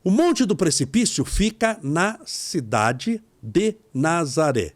O Monte do Precipício fica na cidade de Nazaré.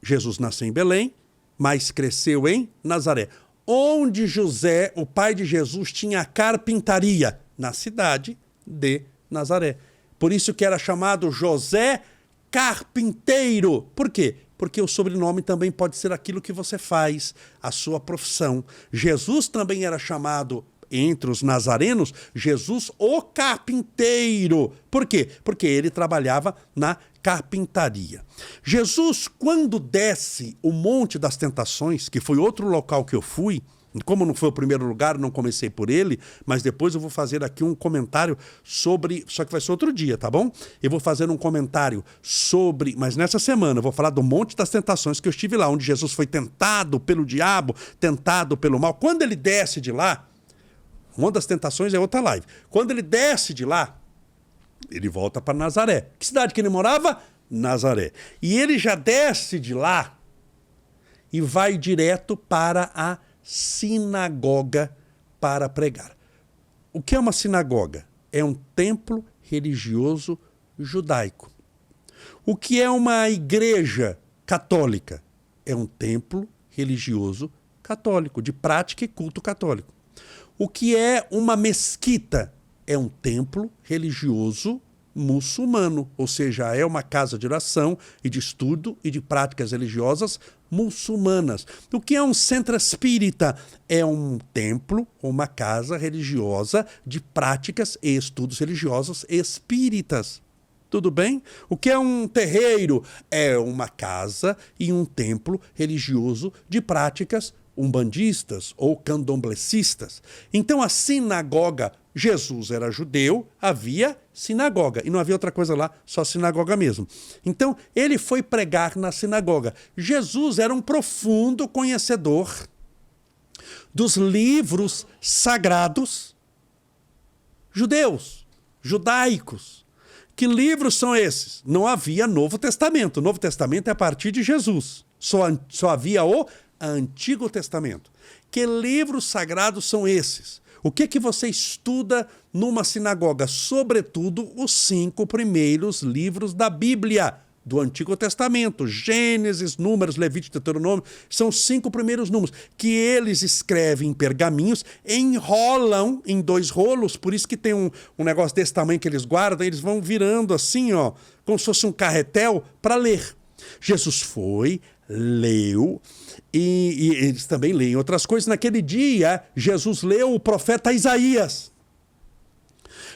Jesus nasceu em Belém, mas cresceu em Nazaré. Onde José, o pai de Jesus, tinha carpintaria? Na cidade de Nazaré. Por isso que era chamado José Carpinteiro. Por quê? Porque o sobrenome também pode ser aquilo que você faz, a sua profissão. Jesus também era chamado, entre os nazarenos, Jesus o Carpinteiro. Por quê? Porque ele trabalhava na carpintaria. Jesus, quando desce o Monte das Tentações, que foi outro local que eu fui, como não foi o primeiro lugar, não comecei por ele, mas depois eu vou fazer aqui um comentário sobre, só que vai ser outro dia, tá bom? Eu vou fazer um comentário sobre, mas nessa semana eu vou falar do Monte das Tentações, que eu estive lá, onde Jesus foi tentado pelo diabo, tentado pelo mal. Quando ele desce de lá, uma das tentações é outra live. Quando ele desce de lá, ele volta para Nazaré. Que cidade que ele morava? Nazaré. E ele já desce de lá e vai direto para a sinagoga para pregar. O que é uma sinagoga? É um templo religioso judaico. O que é uma igreja católica? É um templo religioso católico, de prática e culto católico. O que é uma mesquita? É um templo religioso muçulmano, ou seja, é uma casa de oração e de estudo e de práticas religiosas muçulmanas. O que é um centro espírita? É um templo, uma casa religiosa de práticas e estudos religiosos espíritas. Tudo bem? O que é um terreiro? É uma casa e um templo religioso de práticas umbandistas ou candomblecistas. Então a sinagoga, Jesus era judeu, havia sinagoga. E não havia outra coisa lá, só sinagoga mesmo. Então ele foi pregar na sinagoga. Jesus era um profundo conhecedor dos livros sagrados judeus, judaicos. Que livros são esses? Não havia Novo Testamento. O Novo Testamento é a partir de Jesus. Só havia o Antigo Testamento. Que livros sagrados são esses? O que você estuda numa sinagoga? Sobretudo os 5 primeiros livros da Bíblia, do Antigo Testamento. Gênesis, Números, Levítico, Deuteronômio, são os 5 primeiros números, que eles escrevem em pergaminhos, enrolam em 2 rolos, por isso que tem um negócio desse tamanho que eles guardam, eles vão virando assim, ó, como se fosse um carretel, para ler. Jesus foi, leu, e eles também leem outras coisas. Naquele dia, Jesus leu o profeta Isaías.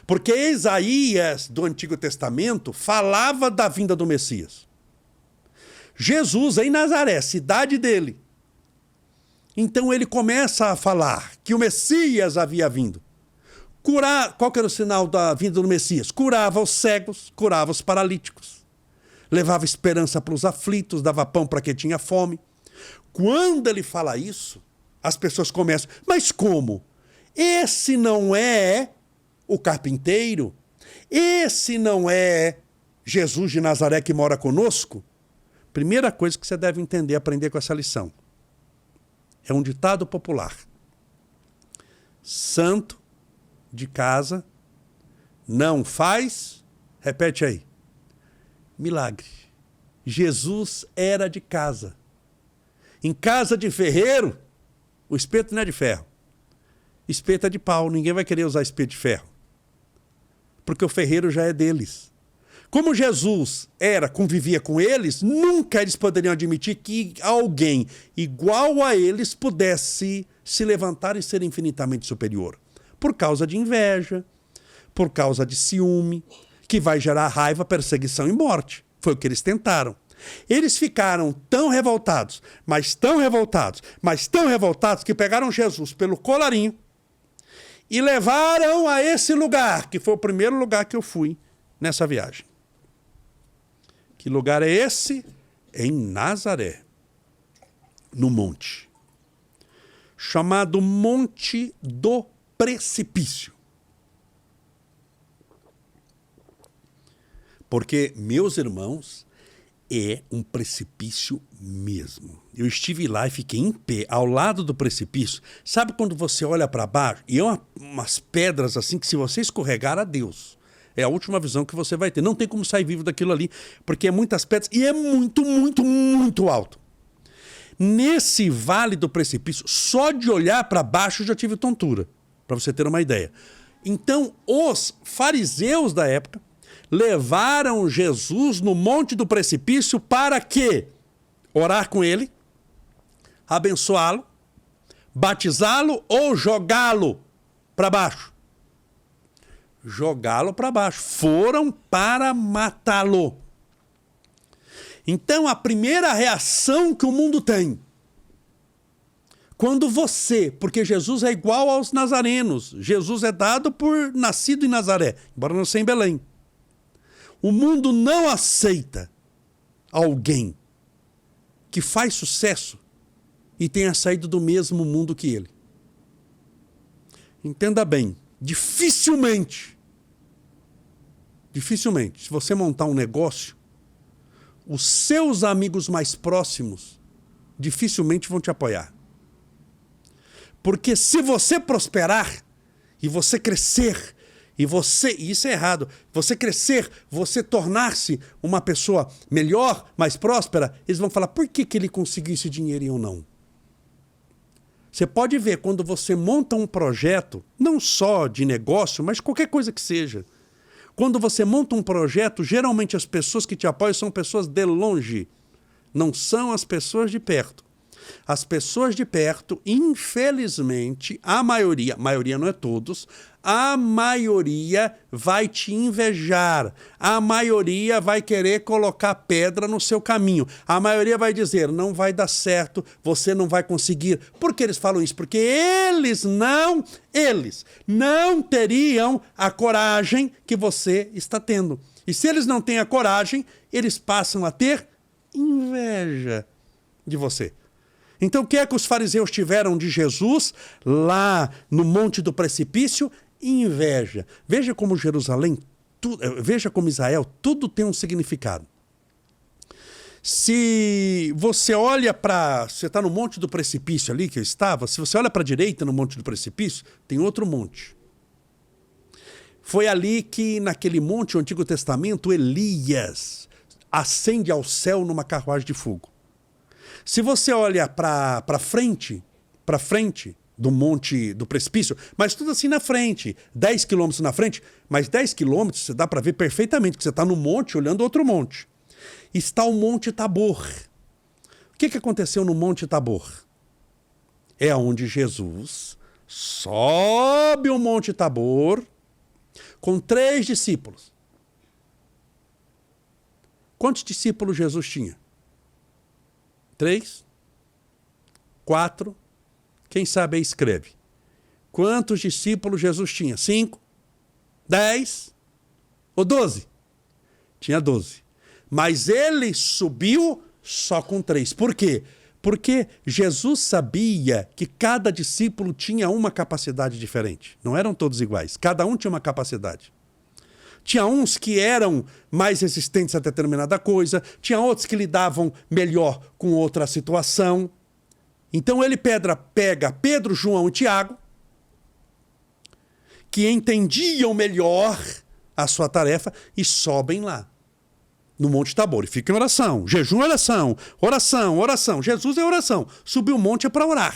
Porque Isaías, do Antigo Testamento, falava da vinda do Messias. Jesus, em Nazaré, cidade dele. Então ele começa a falar que o Messias havia vindo. Qual que era o sinal da vinda do Messias? Curava os cegos, curava os paralíticos. Levava esperança para os aflitos, dava pão para quem tinha fome. Quando ele fala isso, as pessoas começam, mas como? Esse não é o carpinteiro? Esse não é Jesus de Nazaré que mora conosco? Primeira coisa que você deve entender, aprender com essa lição. É um ditado popular. Santo de casa não faz, repete aí, milagre. Jesus era de casa. Em casa de ferreiro, o espeto não é de ferro. Espeto é de pau, ninguém vai querer usar espeto de ferro. Porque o ferreiro já é deles. Como Jesus convivia com eles, nunca eles poderiam admitir que alguém igual a eles pudesse se levantar e ser infinitamente superior. Por causa de inveja, por causa de ciúme, que vai gerar raiva, perseguição e morte. Foi o que eles tentaram. Eles ficaram tão revoltados, mas tão revoltados, mas tão revoltados, que pegaram Jesus pelo colarinho e levaram a esse lugar, que foi o primeiro lugar que eu fui nessa viagem. Que lugar é esse? Em Nazaré, no monte, chamado Monte do Precipício. Porque, meus irmãos, é um precipício mesmo. Eu estive lá e fiquei em pé, ao lado do precipício. Sabe quando você olha para baixo e é umas pedras assim que se você escorregar, adeus. É a última visão que você vai ter. Não tem como sair vivo daquilo ali, porque é muitas pedras e é muito, muito, muito alto. Nesse vale do precipício, só de olhar para baixo eu já tive tontura, para você ter uma ideia. Então, os fariseus da época levaram Jesus no monte do precipício para quê? Orar com ele, abençoá-lo, batizá-lo ou jogá-lo para baixo. Jogá-lo para baixo. Foram para matá-lo. Então, a primeira reação que o mundo tem, quando você, porque Jesus é igual aos nazarenos, Jesus é dado por nascido em Nazaré, embora nasça em Belém. O mundo não aceita alguém que faz sucesso e tenha saído do mesmo mundo que ele. Entenda bem, dificilmente, se você montar um negócio, os seus amigos mais próximos dificilmente vão te apoiar. Porque se você prosperar e você crescer, e isso é errado, você crescer, você tornar-se uma pessoa melhor, mais próspera, eles vão falar, por que ele conseguiu esse dinheiro e eu não? Você pode ver, quando você monta um projeto, não só de negócio, mas qualquer coisa que seja. Quando você monta um projeto, geralmente as pessoas que te apoiam são pessoas de longe, não são as pessoas de perto. As pessoas de perto, infelizmente, a maioria não é todos, a maioria vai te invejar, a maioria vai querer colocar pedra no seu caminho, a maioria vai dizer, não vai dar certo, você não vai conseguir. Por que eles falam isso? Porque eles não teriam a coragem que você está tendo. E se eles não têm a coragem, eles passam a ter inveja de você. Então, o que é que os fariseus tiveram de Jesus lá no Monte do Precipício? Inveja. Veja como Jerusalém, veja como Israel, tudo tem um significado. Se você olha para... Você está no Monte do Precipício ali que eu estava, se você olha para a direita no Monte do Precipício, tem outro monte. Foi ali que, naquele monte, o Antigo Testamento, Elias ascende ao céu numa carruagem de fogo. Se você olha para frente do monte do precipício, mas tudo assim na frente, 10 quilômetros na frente, mas 10 quilômetros você dá para ver perfeitamente que você está no monte olhando outro monte. Está o Monte Tabor. O que aconteceu no Monte Tabor? É onde Jesus sobe o Monte Tabor com 3 discípulos. Quantos discípulos Jesus tinha? 3? 4? Quem sabe aí escreve. Quantos discípulos Jesus tinha? 5? 10? Ou 12? Tinha 12. Mas ele subiu só com 3. Por quê? Porque Jesus sabia que cada discípulo tinha uma capacidade diferente. Não eram todos iguais. Cada um tinha uma capacidade. Tinha uns que eram mais resistentes a determinada coisa, tinha outros que lidavam melhor com outra situação. Então ele pega Pedro, João e Tiago, que entendiam melhor a sua tarefa, e sobem lá, no Monte Tabor. E ficam em oração, jejum e oração, oração, oração. Jesus é oração, subir o monte é para orar.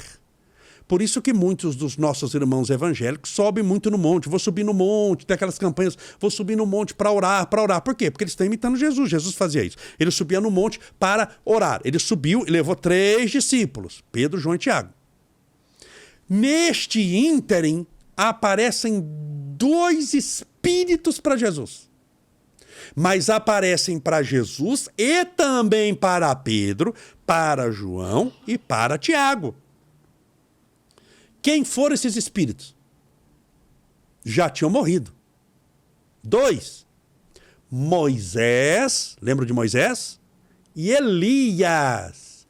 Por isso que muitos dos nossos irmãos evangélicos sobem muito no monte. Vou subir no monte, tem aquelas campanhas, vou subir no monte para orar, para orar. Por quê? Porque eles estão imitando Jesus. Jesus fazia isso. Ele subia no monte para orar. Ele subiu e levou 3 discípulos, Pedro, João e Tiago. Neste ínterim, aparecem 2 espíritos para Jesus. Mas aparecem para Jesus e também para Pedro, para João e para Tiago. Quem foram esses espíritos? Já tinham morrido. 2. Moisés, lembra de Moisés? E Elias.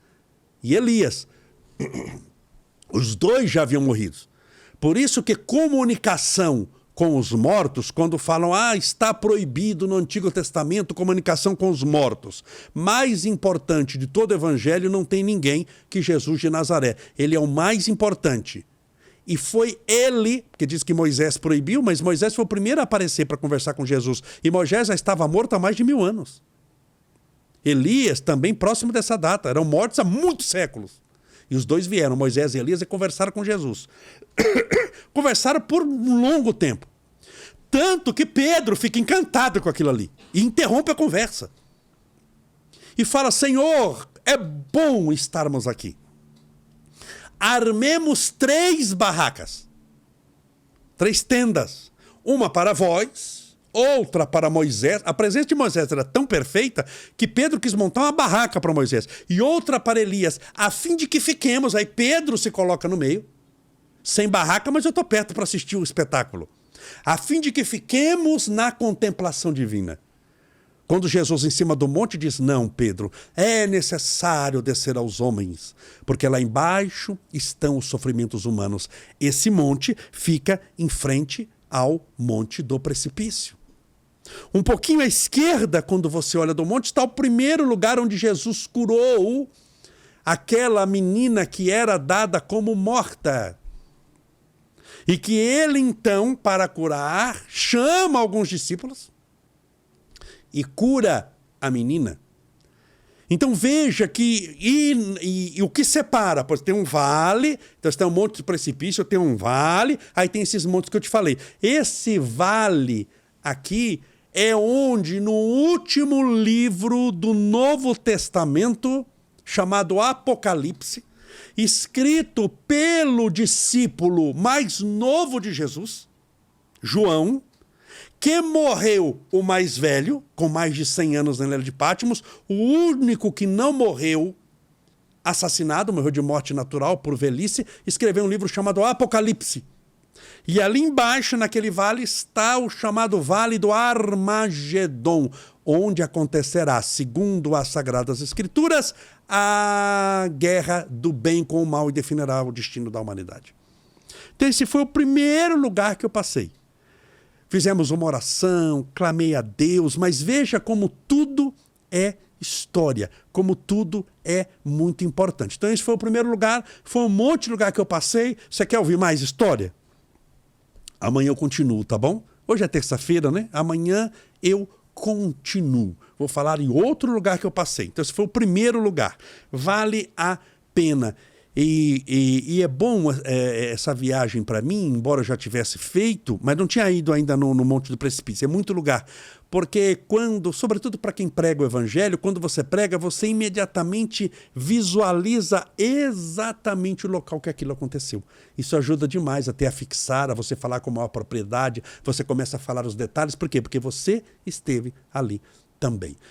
Os 2 já haviam morrido. Por isso que comunicação com os mortos, quando falam, está proibido no Antigo Testamento comunicação com os mortos. Mais importante de todo o evangelho não tem ninguém que Jesus de Nazaré. Ele é o mais importante. E foi ele, porque diz que Moisés proibiu, mas Moisés foi o primeiro a aparecer para conversar com Jesus. E Moisés já estava morto há mais de 1000 anos. Elias também próximo dessa data. Eram mortos há muitos séculos. E os dois vieram, Moisés e Elias, e conversaram com Jesus. Conversaram por um longo tempo. Tanto que Pedro fica encantado com aquilo ali. E interrompe a conversa. E fala, Senhor, é bom estarmos aqui. Armemos 3 barracas. 3 tendas. Uma para vós, outra para Moisés. A presença de Moisés era tão perfeita que Pedro quis montar uma barraca para Moisés. E outra para Elias, a fim de que fiquemos. Aí Pedro se coloca no meio. Sem barraca, mas eu estou perto para assistir o espetáculo. A fim de que fiquemos na contemplação divina. Quando Jesus em cima do monte diz, não, Pedro, é necessário descer aos homens, porque lá embaixo estão os sofrimentos humanos. Esse monte fica em frente ao monte do precipício. Um pouquinho à esquerda, quando você olha do monte, está o primeiro lugar onde Jesus curou aquela menina que era dada como morta. E que ele, então, para curar, chama alguns discípulos e cura a menina. Então veja que e o que separa, pois tem um vale, então tem um monte de precipício, tem um vale, aí tem esses montes que eu te falei. Esse vale aqui é onde no último livro do Novo Testamento, chamado Apocalipse, escrito pelo discípulo mais novo de Jesus, João, que morreu o mais velho, com mais de 100 anos na ilha de Patmos, o único que não morreu assassinado, morreu de morte natural por velhice, escreveu um livro chamado Apocalipse. E ali embaixo, naquele vale, está o chamado Vale do Armagedon, onde acontecerá, segundo as Sagradas Escrituras, a guerra do bem com o mal e definirá o destino da humanidade. Então esse foi o primeiro lugar que eu passei. Fizemos uma oração, clamei a Deus, mas veja como tudo é história, como tudo é muito importante. Então esse foi o primeiro lugar, foi um monte de lugar que eu passei. Você quer ouvir mais história? Amanhã eu continuo, tá bom? Hoje é terça-feira, né? Amanhã eu continuo. Vou falar em outro lugar que eu passei. Então esse foi o primeiro lugar. Vale a pena. E é bom essa viagem para mim, embora eu já tivesse feito, mas não tinha ido ainda no Monte do Precipício. É muito lugar. Porque quando, sobretudo para quem prega o evangelho, quando você prega, você imediatamente visualiza exatamente o local que aquilo aconteceu. Isso ajuda demais até a fixar, a você falar com maior propriedade, você começa a falar os detalhes. Por quê? Porque você esteve ali também.